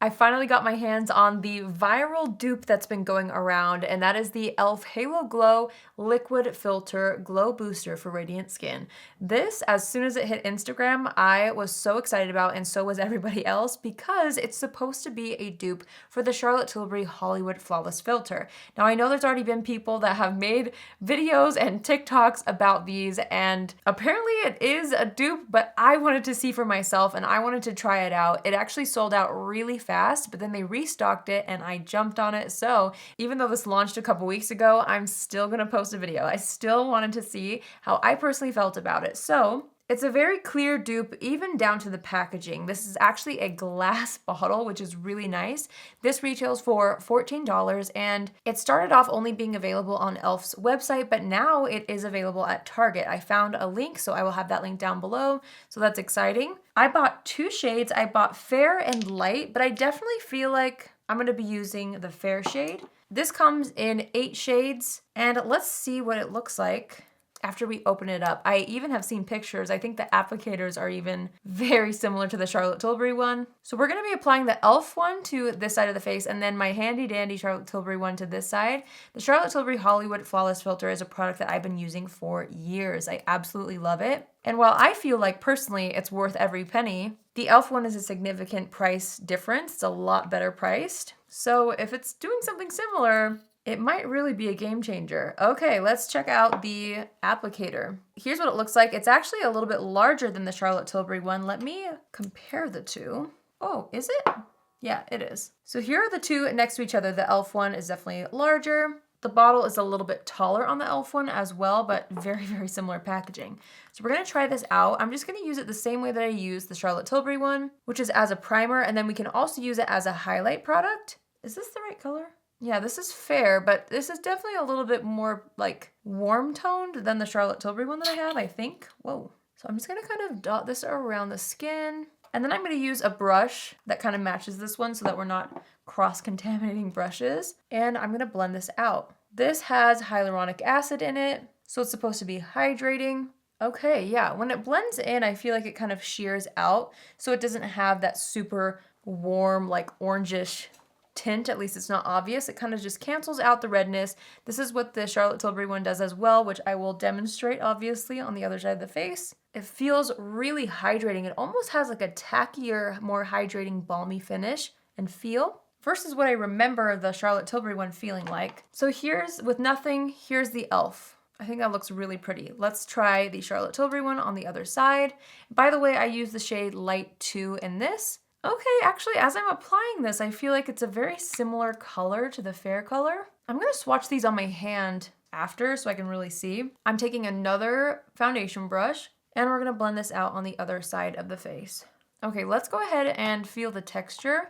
I finally got my hands on the viral dupe that's been going around, and that is the e.l.f. Halo Glow Liquid Filter Glow Booster for Radiant Skin. This, as soon as it hit Instagram, I was so excited about, and so was everybody else, because it's supposed to be a dupe for the Charlotte Tilbury Hollywood Flawless Filter. Now, I know there's already been people that have made videos and TikToks about these, and apparently it is a dupe, but I wanted to see for myself, and I wanted to try it out. It actually sold out really fast, but then they restocked it and I jumped on it. So even though this launched a couple weeks ago, I'm still gonna post a video. I still wanted to see how I personally felt about it. So it's a very clear dupe, even down to the packaging. This is actually a glass bottle, which is really nice. This retails for $14, and it started off only being available on e.l.f.'s website, but now it is available at Target. I found a link, so I will have that link down below, so that's exciting. I bought 2 shades. I bought fair and light, but I definitely feel like I'm gonna be using the fair shade. This comes in 8 shades, and let's see what it looks like after we open it up. I even have seen pictures. I think the applicators are even very similar to the Charlotte Tilbury one. So we're gonna be applying the e.l.f. one to this side of the face, and then my handy dandy Charlotte Tilbury one to this side. The Charlotte Tilbury Hollywood Flawless Filter is a product that I've been using for years. I absolutely love it. And while I feel like personally it's worth every penny, the e.l.f. one is a significant price difference. It's a lot better priced. So if it's doing something similar, it might really be a game changer. Okay, let's check out the applicator. Here's what it looks like. It's actually a little bit larger than the Charlotte Tilbury one. Let me compare the two. Oh, is it? Yeah, it is. So here are the two next to each other. The e.l.f. one is definitely larger. The bottle is a little bit taller on the e.l.f. one as well, but very, very similar packaging. So we're gonna try this out. I'm just gonna use it the same way that I use the Charlotte Tilbury one, which is as a primer, and then we can also use it as a highlight product. Is this the right color? Yeah, this is fair, but this is definitely a little bit more like warm toned than the Charlotte Tilbury one that I have, I think. Whoa. So I'm just gonna kind of dot this around the skin. And then I'm gonna use a brush that kind of matches this one so that we're not cross-contaminating brushes. And I'm gonna blend this out. This has hyaluronic acid in it, so it's supposed to be hydrating. Okay, yeah, when it blends in, I feel like it kind of shears out, so it doesn't have that super warm, like orangish tint. At least it's not obvious. It kind of just cancels out the redness. This is what the Charlotte Tilbury one does as well, which I will demonstrate obviously on the other side of the face. It feels really hydrating. It almost has like a tackier, more hydrating, balmy finish and feel versus what I remember the Charlotte Tilbury one feeling like. So here's, with nothing, here's the e.l.f. I think that looks really pretty. Let's try the Charlotte Tilbury one on the other side. By the way, I use the shade Light 2 in this. Okay, actually, as I'm applying this, I feel like it's a very similar color to the fair color. I'm gonna swatch these on my hand after so I can really see. I'm taking another foundation brush and we're gonna blend this out on the other side of the face. Okay, let's go ahead and feel the texture.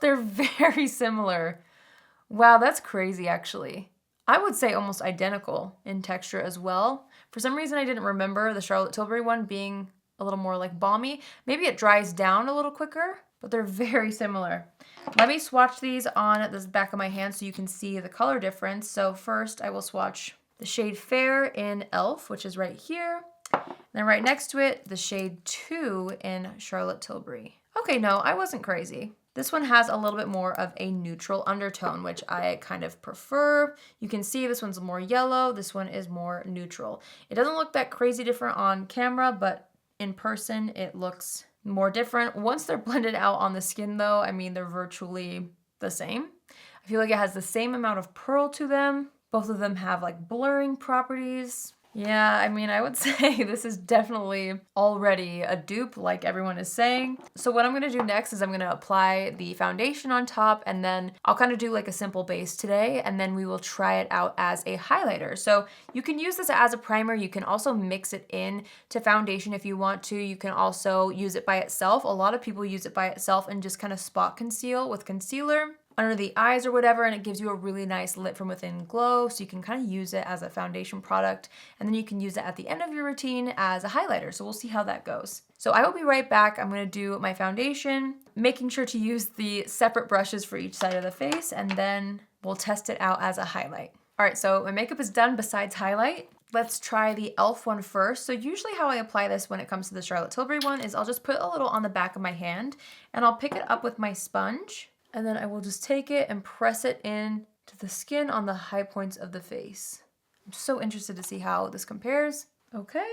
They're very similar. Wow, that's crazy actually. I would say almost identical in texture as well. For some reason, I didn't remember the Charlotte Tilbury one being a little more like balmy. Maybe it dries down a little quicker, but they're very similar. Let me swatch these on the back of my hand so you can see the color difference. So first I will swatch the shade Fair in e.l.f., which is right here. And then right next to it, the shade 2 in Charlotte Tilbury. Okay, no, I wasn't crazy. This one has a little bit more of a neutral undertone, which I kind of prefer. You can see this one's more yellow. This one is more neutral. It doesn't look that crazy different on camera, but in person, it looks more different. Once they're blended out on the skin though, I mean, they're virtually the same. I feel like it has the same amount of pearl to them. Both of them have like blurring properties. Yeah, I mean, I would say this is definitely already a dupe like everyone is saying. So what I'm gonna do next is I'm gonna apply the foundation on top, and then I'll kind of do like a simple base today, and then we will try it out as a highlighter. So you can use this as a primer. You can also mix it in to foundation if you want to. You can also use it by itself. A lot of people use it by itself and just kind of spot conceal with concealer under the eyes or whatever, and it gives you a really nice lit from within glow, so you can kind of use it as a foundation product, and then you can use it at the end of your routine as a highlighter, so we'll see how that goes. So I will be right back. I'm gonna do my foundation, making sure to use the separate brushes for each side of the face, and then we'll test it out as a highlight. All right, so my makeup is done besides highlight. let's try the e.l.f. one first. So usually how I apply this when it comes to the Charlotte Tilbury one is I'll just put a little on the back of my hand and I'll pick it up with my sponge and then I will just take it and press it in to the skin on the high points of the face. I'm so interested to see how this compares. Okay.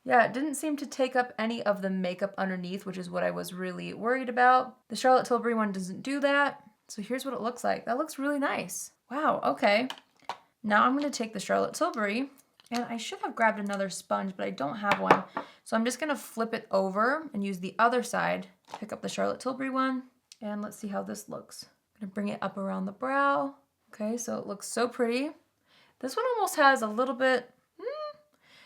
Yeah, it didn't seem to take up any of the makeup underneath, which is what I was really worried about. The Charlotte Tilbury one doesn't do that. So here's what it looks like. That looks really nice. Wow, okay. Now I'm gonna take the Charlotte Tilbury, and I should have grabbed another sponge, but I don't have one. So I'm just gonna flip it over and use the other side to pick up the Charlotte Tilbury one. And let's see how this looks. I'm gonna bring it up around the brow. Okay, so it looks so pretty. This one almost has a little bit,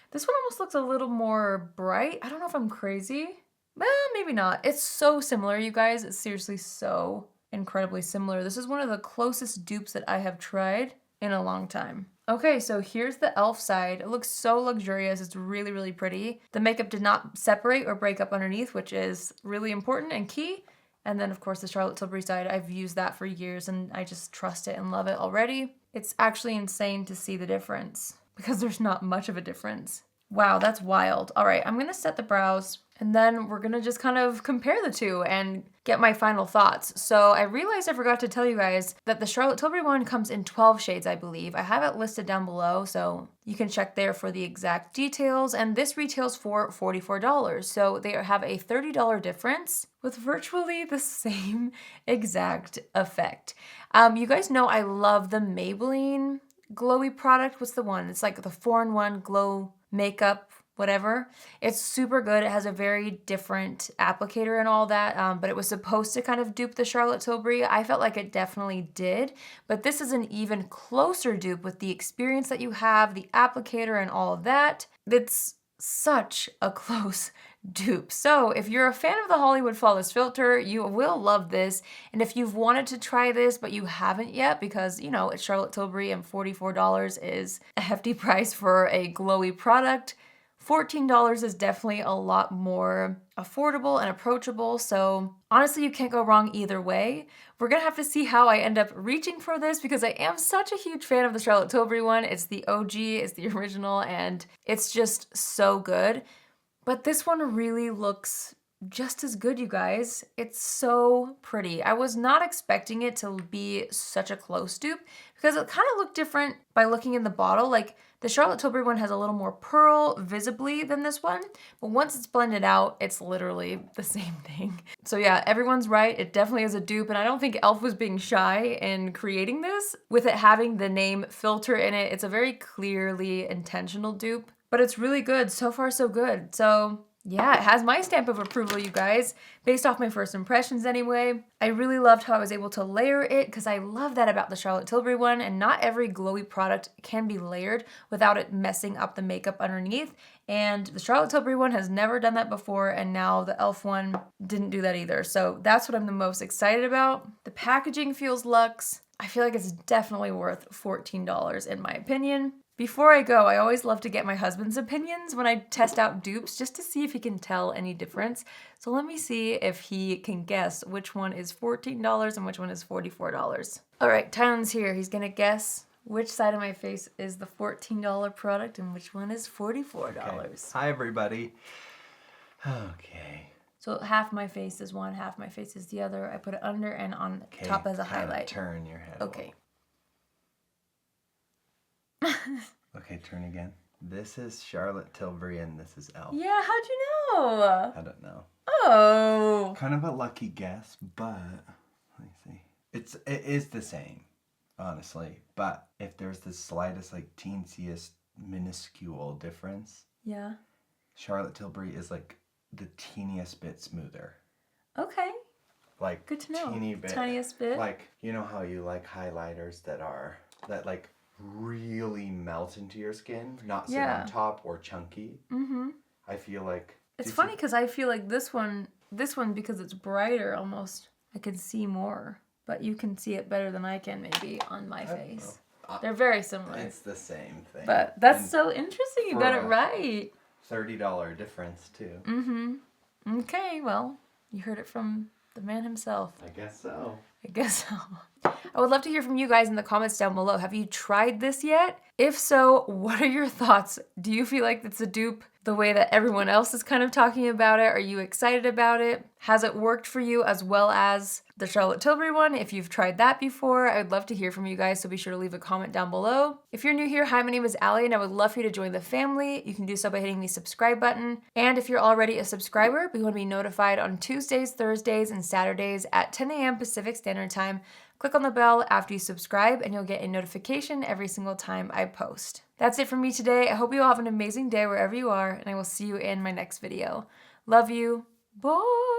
this one almost looks a little more bright. I don't know if I'm crazy. Well, maybe not. It's so similar, you guys. It's seriously so incredibly similar. This is one of the closest dupes that I have tried in a long time. Okay, so here's the e.l.f. side. It looks so luxurious. It's really, really pretty. The makeup did not separate or break up underneath, which is really important and key. And then of course the Charlotte Tilbury side, I've used that for years and I just trust it and love it already. It's actually insane to see the difference because there's not much of a difference. Wow, that's wild. All right, I'm gonna set the brows and then we're gonna just kind of compare the two and get my final thoughts. So I realized I forgot to tell you guys that the Charlotte Tilbury one comes in 12 shades, I believe. I have it listed down below, so you can check there for the exact details. And this retails for $44. So they have a $30 difference with virtually the same exact effect. You guys know I love the Maybelline glowy product. What's the one? It's like the 4-in-1 glow makeup, whatever. It's super good. It has a very different applicator and all that, but it was supposed to kind of dupe the Charlotte Tilbury. I felt like it definitely did, but this is an even closer dupe with the experience that you have, the applicator and all of that. It's such a close dupe. So if you're a fan of the Hollywood Flawless Filter, you will love this. And if you've wanted to try this, but you haven't yet, because you know, it's Charlotte Tilbury and $44 is a hefty price for a glowy product, $14 is definitely a lot more affordable and approachable. So honestly, you can't go wrong either way. We're gonna have to see how I end up reaching for this because I am such a huge fan of the Charlotte Tilbury one. It's the OG, it's the original, and it's just so good. But this one really looks just as good, you guys. It's so pretty. I was not expecting it to be such a close dupe because it kind of looked different by looking in the bottle. Like the Charlotte Tilbury one has a little more pearl visibly than this one, but once it's blended out, it's literally the same thing. So yeah, everyone's right. It definitely is a dupe, and I don't think e.l.f. was being shy in creating this. With it having the name filter in it, it's a very clearly intentional dupe, but it's really good. So far, so good. So yeah, it has my stamp of approval, you guys, based off my first impressions anyway. I really loved how I was able to layer it because I love that about the Charlotte Tilbury one, and not every glowy product can be layered without it messing up the makeup underneath. And the Charlotte Tilbury one has never done that before, and now the e.l.f. one didn't do that either. So that's what I'm the most excited about. The packaging feels luxe. I feel like it's definitely worth $14 in my opinion. Before I go, I always love to get my husband's opinions when I test out dupes just to see if he can tell any difference. So let me see if he can guess which one is $14 and which one is $44. All right, Tylen's here. He's gonna guess which side of my face is the $14 product and which one is $44. Okay. Hi, everybody. Okay. So half my face is one, half my face is the other. I put it under and on top as a highlight. Turn your head. Okay. Okay, turn again. This is Charlotte Tilbury and this is e.l.f. Yeah, how'd you know? I don't know. Oh. Kind of a lucky guess, but let me see. It is the same, honestly. But if there's the slightest, like teensiest, minuscule difference, yeah, Charlotte Tilbury is like the teeniest bit smoother. Okay. Like good to know. Teeny bit. Tiniest bit. Like, you know how you like highlighters that like really melt into your skin, not sit on top or chunky. Mm-hmm. I feel like it's funny because I feel like this one because it's brighter, almost I can see more, but you can see it better than I can maybe on my face. They're very similar. It's the same thing. But that's so interesting. You got it right. $30 difference too. Mm-hmm. Okay, well, you heard it from the man himself. I guess so. I guess so. I would love to hear from you guys in the comments down below. Have you tried this yet? If so, what are your thoughts? Do you feel like it's a dupe the way that everyone else is kind of talking about it? Are you excited about it? Has it worked for you as well as the Charlotte Tilbury one? If you've tried that before, I would love to hear from you guys, so be sure to leave a comment down below. If you're new here, hi, my name is Allie, and I would love for you to join the family. You can do so by hitting the subscribe button. And if you're already a subscriber, but you want to be notified on Tuesdays, Thursdays, and Saturdays at 10 a.m. Pacific Standard Time, click on the bell after you subscribe and you'll get a notification every single time I post. That's it from me today. I hope you all have an amazing day wherever you are, and I will see you in my next video. Love you. Bye.